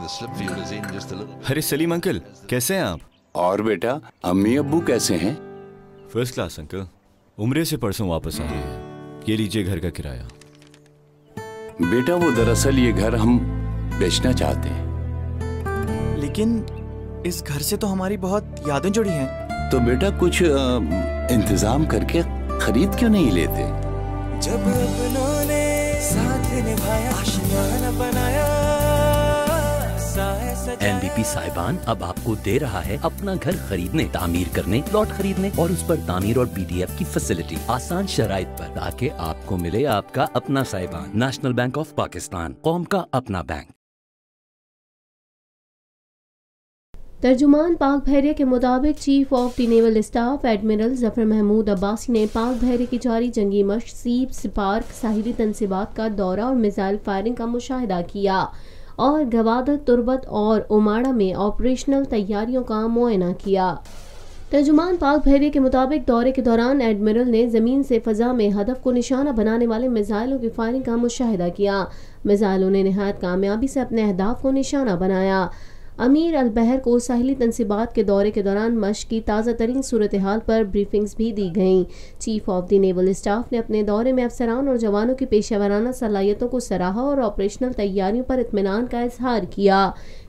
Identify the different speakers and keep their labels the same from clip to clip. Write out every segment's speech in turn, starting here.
Speaker 1: अरे सलीम अंकल, कैसे हैं आप?
Speaker 2: और बेटा, अम्मी अब्बू कैसे हैं?
Speaker 1: First class uncle. उम्रे से परसों वापस आ रही है। ये लीजिए घर का किराया।
Speaker 2: बेटा वो दरअसल ये घर हम बेचना चाहते हैं।
Speaker 3: लेकिन इस घर से तो हमारी बहुत यादें जुड़ी हैं।
Speaker 2: तो बेटा कुछ इंतजाम करके खरीद क्यों नहीं लेते?
Speaker 3: जब अपनों ने साथ निभाया, आशियाना बनाया।
Speaker 4: NBP साहिबान अब आपको दे रहा है अपना घर खरीदने, तामीर करने, प्लॉट खरीदने और उस पर तामीर और BDF की फैसिलिटी आसान शराइत पर, ताकि आपको मिले आपका अपना साहिबान। नेशनल बैंक ऑफ पाकिस्तान, कौम का अपना बैंक।
Speaker 5: तर्जुमान पाक बहरिया के मुताबिक chief of the naval staff admiral Zafar Mahmood Abbasi ने पाक बहरे की जारी जंगी मश्क सीप स्पार्क साहिली तनसीबात का दौरा और मिसाइल फायरिंग का मुशाहिदा किया और गवादर, तुरबत और उमाड़ा में ऑपरेशनल तैयारियों का मुआयना किया। तर्जुमान पाक बहरिया के मुताबिक दौरे के दौरान एडमिरल ने ज़मीन से फ़ज़ा में हदफ को निशाना बनाने वाले मिसाइलों की फायरिंग का मुशाहिदा किया। मिसाइलों ने नहायत कामयाबी से अपने अहदाफ को निशाना बनाया। अमीर अल बहर को साहिली तनसीबात के दौरे के दौरान मश्क की ताज़ा तरीन सूरत हाल पर ब्रीफिंग्स भी दी गईं। Chief of the naval staff ने अपने दौरे में अफसरान और जवानों की पेशेवराना सलाहियतों को सराहा और ऑपरेशनल तैयारियों पर इत्मीनान का इजहार किया।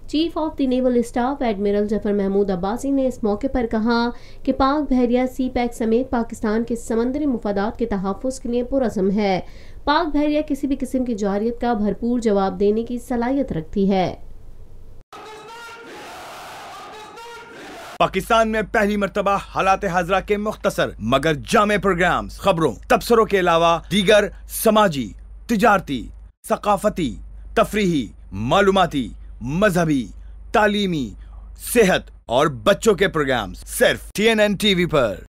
Speaker 5: Chief of the naval staff admiral Zafar Mahmood Abbasi ने इस मौके पर कहा कि पाक बहरिया सी पैक समेत पाकिस्तान के समंदरी मुफादात के तहफ़्फ़ुज़ के लिए पुरअज़्म है। पाक बहरिया किसी भी किस्म की जारियत का भरपूर जवाब देने की सलाहियत रखती है।
Speaker 6: पाकिस्तान में पहली मर्तबा हालात हाजरा के मुख्तसर मगर जामे प्रोग्राम्स, खबरों, तबसरों के अलावा दीगर समाजी, तिजारती, सकाफती, तफरीही, मालूमाती, मजहबी, तालीमी, सेहत और बच्चों के प्रोग्राम्स सिर्फ TNN TV पर।